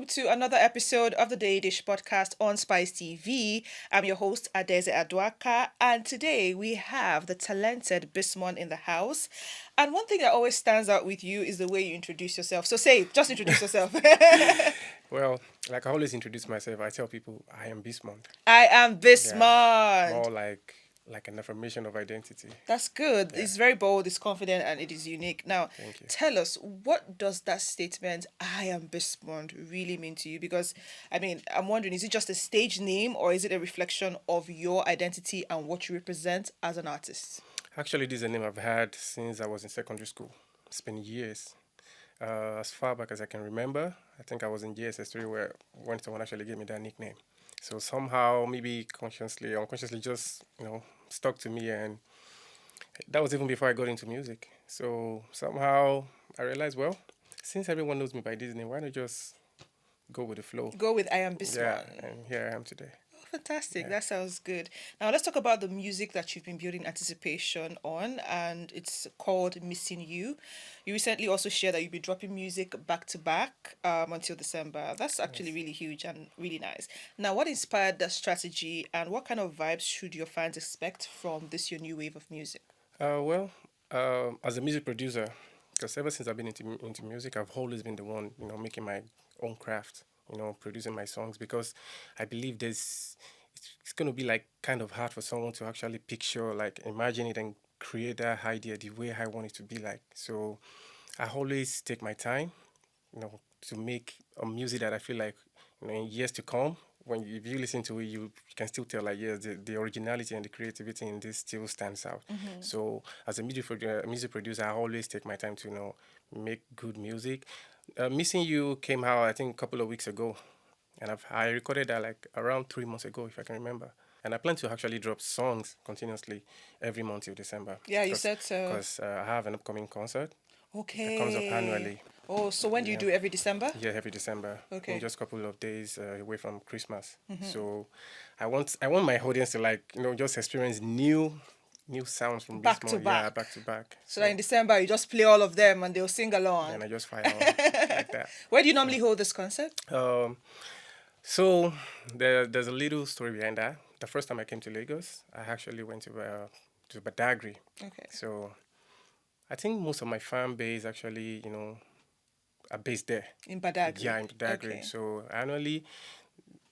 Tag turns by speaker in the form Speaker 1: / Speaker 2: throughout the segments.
Speaker 1: welcome to another episode of the Daily Dish podcast on Spice TV. I'm your host, Adeze Adwaka, and today we have the talented Bismot in the house. And one thing that always stands out with you is the way you introduce yourself. So say it, just introduce yourself.
Speaker 2: Well, like I always introduce myself, I tell people I am Bismot.
Speaker 1: I am
Speaker 2: Yeah,
Speaker 1: Bismot.
Speaker 2: more like an affirmation of identity.
Speaker 1: That's good.
Speaker 2: Yeah,
Speaker 1: It's very bold, it's confident, and it is unique. Now,
Speaker 2: thank you.
Speaker 1: tell us, what does that statement, I am Bismont, really mean to you? Because, I mean, I'm wondering, is it just a stage name or is it a reflection of your identity and what you represent as an artist?
Speaker 2: Actually, this is a name I've had since I was in secondary school. It's been years. As far back as I can remember, I think I was in JSS3 when someone actually gave me that nickname. So somehow, maybe consciously, unconsciously, just stuck to me, and that was even before I got into music. So somehow I realized, well, since everyone knows me by this name, why not just go with the flow?
Speaker 1: Go with I am
Speaker 2: Yeah,
Speaker 1: Bismont.
Speaker 2: and here I am today.
Speaker 1: Fantastic.
Speaker 2: Yeah.
Speaker 1: That sounds good. Now let's talk about the music that you've been building anticipation on, and it's called Missing You. You recently also shared that you'll be dropping music back to back until December. That's actually
Speaker 2: Yes.
Speaker 1: really huge and really nice. Now, what inspired that strategy, and what kind of vibes should your fans expect from this your new wave of music?
Speaker 2: Well, as a music producer, because ever since I've been into music, I've always been the one, making my own craft, producing my songs, because I believe it's going to be like kind of hard for someone to actually picture, like imagine it and create that idea the way I want it to be like. So I always take my time, to make a music that I feel like, in years to come, if you listen to it, you can still tell like yes, the originality and the creativity in this still stands out. So as a music producer, I always take my time to make good music. Missing You came out I think a couple of weeks ago, and I recorded that like around 3 months ago, if I can remember. And I plan to actually drop songs continuously every month till December,
Speaker 1: Yeah, you
Speaker 2: because
Speaker 1: said so.
Speaker 2: I have an upcoming concert that comes up
Speaker 1: Okay.
Speaker 2: annually.
Speaker 1: Oh, so when do you
Speaker 2: Yeah,
Speaker 1: do every December?
Speaker 2: yeah, every December, in
Speaker 1: Okay.
Speaker 2: just a couple of days away from Christmas. So I want my audience to like just experience new sounds from
Speaker 1: Back to
Speaker 2: Bismarck. Yeah,
Speaker 1: back.
Speaker 2: back to back.
Speaker 1: So that
Speaker 2: So
Speaker 1: in December you just play all of them and they'll sing along.
Speaker 2: and I just fire on like that.
Speaker 1: Where do you normally hold this concert?
Speaker 2: So there's a little story behind that. The first time I came to Lagos, I actually went to Badagry.
Speaker 1: Okay.
Speaker 2: So I think most of my fan base actually are based there.
Speaker 1: In Badagry.
Speaker 2: Yeah, in Badagry.
Speaker 1: Okay.
Speaker 2: So annually,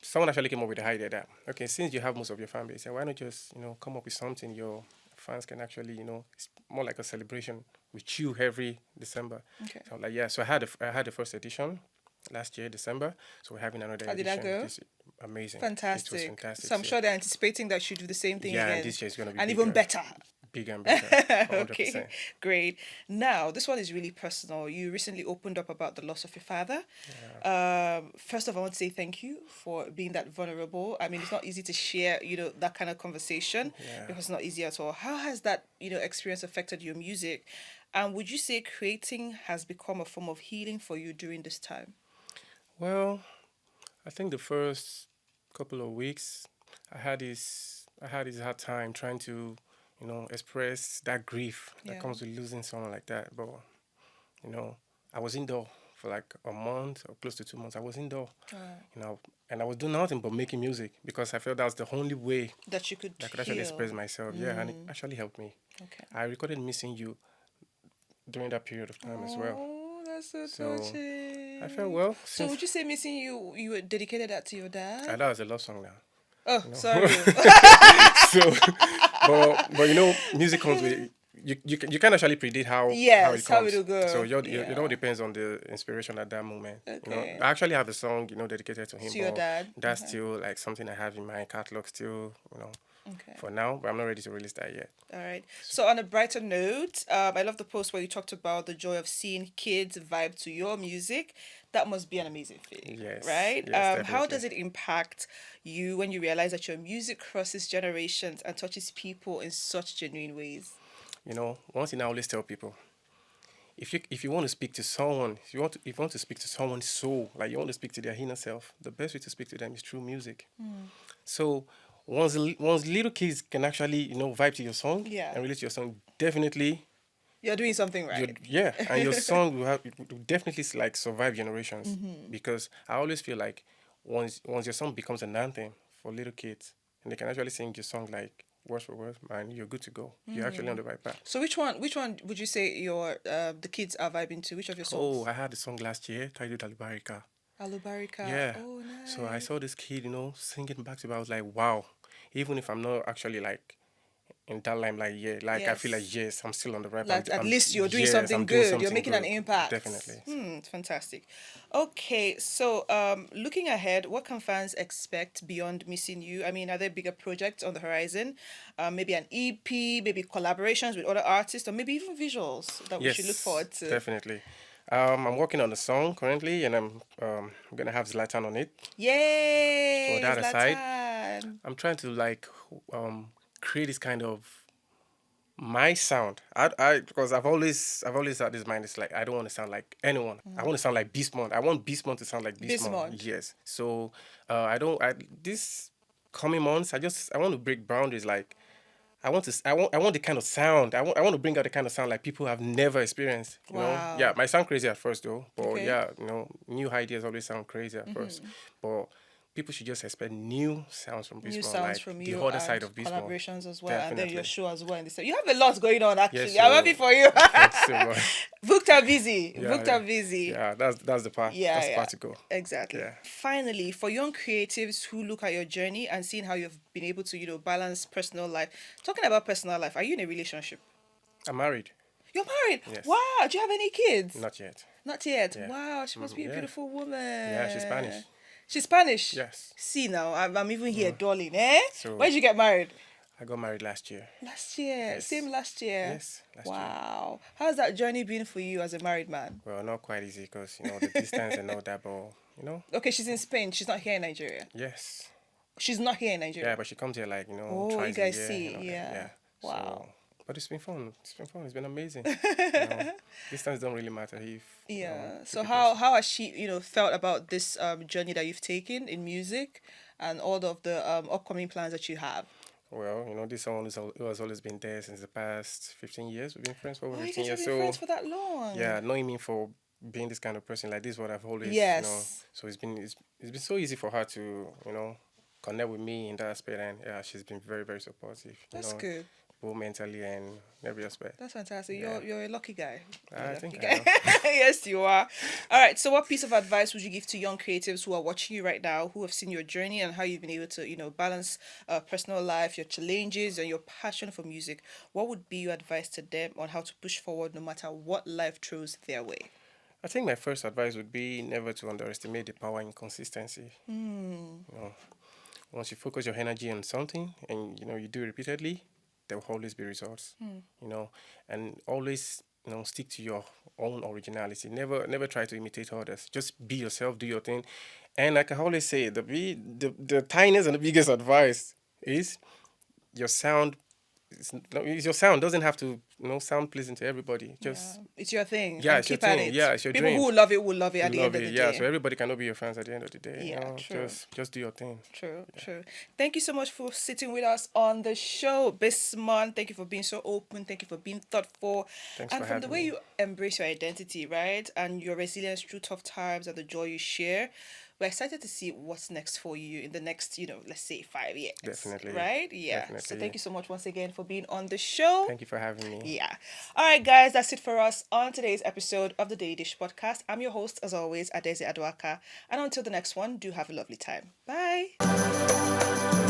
Speaker 2: someone actually came up with the idea that okay, since you have most of your fan base, why not just come up with something your fans can actually it's more like a celebration with you every December.
Speaker 1: Okay.
Speaker 2: So I'm like yeah, so I had the first edition last year December, so we're having another
Speaker 1: How did that
Speaker 2: edition.
Speaker 1: go?
Speaker 2: This amazing. It was
Speaker 1: Fantastic.
Speaker 2: fantastic.
Speaker 1: So I'm sure they're anticipating that you do the same thing
Speaker 2: Yeah, and
Speaker 1: again.
Speaker 2: this year is gonna be
Speaker 1: And even
Speaker 2: bigger,
Speaker 1: better.
Speaker 2: bigger and better, 100%.
Speaker 1: Okay, great. Now, this one is really personal. You recently opened up about the loss of your father. First of all, I want to say thank you for being that vulnerable. I mean, it's not easy to share, that kind of conversation
Speaker 2: Yeah.
Speaker 1: because it's not easy at all. How has that, experience affected your music? And would you say creating has become a form of healing for you during this time?
Speaker 2: Well, I think the first couple of weeks, I had this hard time trying to, express that grief that
Speaker 1: Yeah.
Speaker 2: comes with losing someone like that. But you know, I was indoor for like a month or close to 2 months. I was indoor, and I was doing nothing but making music because I felt that was the only way
Speaker 1: That you could
Speaker 2: that I could actually
Speaker 1: heal.
Speaker 2: express myself. Yeah, and it actually helped me.
Speaker 1: Okay.
Speaker 2: I recorded "Missing You" during that period of time as well.
Speaker 1: Oh, that's so
Speaker 2: So
Speaker 1: touching.
Speaker 2: I felt well
Speaker 1: So
Speaker 2: since
Speaker 1: would you say missing you, you were dedicated that to your dad?
Speaker 2: that was a love song now.
Speaker 1: Oh, sorry.
Speaker 2: So, but music comes with you can actually predict how it
Speaker 1: Yes, how
Speaker 2: comes.
Speaker 1: it'll go.
Speaker 2: So it all
Speaker 1: Yeah.
Speaker 2: depends on the inspiration at that moment.
Speaker 1: Okay.
Speaker 2: I actually have a song dedicated to him,
Speaker 1: To your
Speaker 2: but
Speaker 1: dad?
Speaker 2: that's
Speaker 1: Okay.
Speaker 2: still like something I have in my catalog still,
Speaker 1: Okay.
Speaker 2: for now. But I'm not ready to release that yet.
Speaker 1: All right. So on a brighter note, I love the post where you talked about the joy of seeing kids vibe to your music. That must be an amazing thing,
Speaker 2: Yes,
Speaker 1: right?
Speaker 2: yes,
Speaker 1: How
Speaker 2: definitely.
Speaker 1: does it impact you when you realize that your music crosses generations and touches people in such genuine ways?
Speaker 2: One thing I always tell people: if you want to speak to someone, if you want to speak to someone's soul, like you want to speak to their inner self, the best way to speak to them is through music. So once little kids can actually vibe to your song
Speaker 1: Yeah.
Speaker 2: and relate to your song, definitely
Speaker 1: You're doing something
Speaker 2: you
Speaker 1: right.
Speaker 2: yeah, and your song will have it will definitely like survive generations
Speaker 1: Mm-hmm.
Speaker 2: because I always feel like once your song becomes an anthem for little kids and they can actually sing your song like word for word, man, you're good to go. You're actually on the right path.
Speaker 1: So which one would you say your the kids are vibing to? Which of your
Speaker 2: Oh,
Speaker 1: songs?
Speaker 2: I had a song last year titled Albarika.
Speaker 1: Alubarika.
Speaker 2: Yeah.
Speaker 1: Oh,
Speaker 2: So I
Speaker 1: nice.
Speaker 2: saw this kid, singing back to me. I was like, wow. Even if I'm not actually like in that limelight, yeah, like I feel like
Speaker 1: Yes.
Speaker 2: yes, I'm still on the right path.
Speaker 1: Like at least you're doing
Speaker 2: Yes, I'm
Speaker 1: something
Speaker 2: doing
Speaker 1: good. You're
Speaker 2: something
Speaker 1: making an
Speaker 2: good.
Speaker 1: impact.
Speaker 2: Definitely.
Speaker 1: It's fantastic. Okay, so looking ahead, what can fans expect beyond Missing You? I mean, are there bigger projects on the horizon? Maybe an EP, maybe collaborations with other artists, or maybe even visuals that we should look
Speaker 2: Yes,
Speaker 1: forward to.
Speaker 2: definitely. I'm working on a song currently, and I'm gonna have Zlatan on it. So
Speaker 1: Yay,
Speaker 2: that aside,
Speaker 1: Zlatan.
Speaker 2: I'm trying to like um create this kind of my sound. Because I've always had this mind. It's like I don't want to sound like anyone. I want to sound like Bismot. I want Bismot to sound like Bismot.
Speaker 1: Bismot.
Speaker 2: Yes. So I don't. This coming months, I want to break boundaries. Like I want the kind of sound. I want to bring out the kind of sound like people have never experienced. Yeah,
Speaker 1: Wow.
Speaker 2: might sound crazy at first though, but
Speaker 1: Okay.
Speaker 2: yeah, new ideas always sound crazy at first, but people should just expect new sounds from
Speaker 1: New
Speaker 2: Bismarck,
Speaker 1: sounds
Speaker 2: like
Speaker 1: from
Speaker 2: the
Speaker 1: you
Speaker 2: other side
Speaker 1: and
Speaker 2: of Bismarck.
Speaker 1: collaborations as well, and then your
Speaker 2: Definitely.
Speaker 1: show as well. And this, you have a lot going on
Speaker 2: Yes,
Speaker 1: actually. I'm happy
Speaker 2: so
Speaker 1: for you.
Speaker 2: thanks so much.
Speaker 1: Booked are busy.
Speaker 2: Yeah,
Speaker 1: Booked
Speaker 2: yeah,
Speaker 1: are busy.
Speaker 2: yeah. That's the part.
Speaker 1: Yeah,
Speaker 2: That's the
Speaker 1: yeah,
Speaker 2: part to go.
Speaker 1: exactly.
Speaker 2: Yeah,
Speaker 1: Finally, for young creatives who look at your journey and seeing how you've been able to, balance personal life. Talking about personal life, are you in a relationship?
Speaker 2: I'm married.
Speaker 1: You're married.
Speaker 2: Yes,
Speaker 1: Wow. Do you have any kids?
Speaker 2: not yet.
Speaker 1: Not yet.
Speaker 2: Yeah,
Speaker 1: Wow. She must be a
Speaker 2: yeah,
Speaker 1: beautiful
Speaker 2: yeah. She's
Speaker 1: woman.
Speaker 2: Spanish.
Speaker 1: She's Spanish.
Speaker 2: Yes.
Speaker 1: See now, I'm even here, darling. Eh? When
Speaker 2: So
Speaker 1: did you get married?
Speaker 2: I got married last year.
Speaker 1: Last year.
Speaker 2: Yes,
Speaker 1: Same last year.
Speaker 2: yes, last year.
Speaker 1: Wow. How's that journey been for you as a married man?
Speaker 2: Well, not quite easy because the distance and all that, but
Speaker 1: Okay, she's in Spain. She's not here in Nigeria.
Speaker 2: yes,
Speaker 1: She's not here in
Speaker 2: yeah.
Speaker 1: Nigeria.
Speaker 2: But she comes here like
Speaker 1: Oh, you
Speaker 2: twice a
Speaker 1: guys
Speaker 2: year
Speaker 1: see.
Speaker 2: and all that.
Speaker 1: Yeah.
Speaker 2: Yeah. So,
Speaker 1: Wow.
Speaker 2: but it's been fun. It's been fun. It's been amazing. You know, distance don't really matter if
Speaker 1: Yeah.
Speaker 2: if
Speaker 1: So
Speaker 2: you're close.
Speaker 1: how has she, felt about this journey that you've taken in music and all of the upcoming plans that you have?
Speaker 2: Well, this someone who has always been there since the past 15 years. We've been friends for over
Speaker 1: Oh, you
Speaker 2: 15
Speaker 1: guys have
Speaker 2: years.
Speaker 1: been friends
Speaker 2: So,
Speaker 1: for that long.
Speaker 2: yeah, knowing me for being this kind of person, like this is what I've always.
Speaker 1: Yes.
Speaker 2: So it's been so easy for her to, connect with me in that aspect. And yeah, she's been very, very supportive,
Speaker 1: That's good.
Speaker 2: both mentally and every aspect.
Speaker 1: That's fantastic.
Speaker 2: Yeah.
Speaker 1: You're a lucky guy. You're a
Speaker 2: I
Speaker 1: lucky
Speaker 2: think I
Speaker 1: guy.
Speaker 2: am.
Speaker 1: Yes, you are. All right. So, what piece of advice would you give to young creatives who are watching you right now, who have seen your journey and how you've been able to, balance personal life, your challenges, and your passion for music? What would be your advice to them on how to push forward no matter what life throws their way?
Speaker 2: I think my first advice would be never to underestimate the power in consistency.
Speaker 1: Hmm.
Speaker 2: You know, once you focus your energy on something and you do it repeatedly, there will always be results. You know, and always stick to your own originality. Never try to imitate others. Just be yourself, do your thing. And like I always say, the tiniest and the biggest advice is your sound. It's your sound doesn't have to sound pleasing to everybody.
Speaker 1: Yeah,
Speaker 2: Just
Speaker 1: it's your thing,
Speaker 2: yeah,
Speaker 1: and
Speaker 2: it's your
Speaker 1: keep at
Speaker 2: thing.
Speaker 1: it.
Speaker 2: Yeah, it's your
Speaker 1: People who
Speaker 2: dreams.
Speaker 1: will love it will love it
Speaker 2: You
Speaker 1: at the end
Speaker 2: love
Speaker 1: of
Speaker 2: it,
Speaker 1: the
Speaker 2: yeah. So
Speaker 1: day.
Speaker 2: everybody cannot be your fans at the end of the day.
Speaker 1: Yeah, true.
Speaker 2: Just do your thing.
Speaker 1: True, true. Thank you so much for sitting with us on the show, Bismon. Thank you for being so open. Thank you for being thoughtful.
Speaker 2: Thanks
Speaker 1: And
Speaker 2: for
Speaker 1: from the
Speaker 2: having
Speaker 1: way
Speaker 2: me.
Speaker 1: you embrace your identity, right? And your resilience through tough times and the joy you share. We're excited to see what's next for you in the next, let's say 5 years.
Speaker 2: Definitely,
Speaker 1: Right? Yeah. So
Speaker 2: definitely.
Speaker 1: thank you so much once again for being on the show.
Speaker 2: Thank you for having me.
Speaker 1: Yeah. All right, guys, that's it for us on today's episode of the Daily Dish podcast. I'm your host, as always, Adeze Adwaka. And until the next one, do have a lovely time. Bye.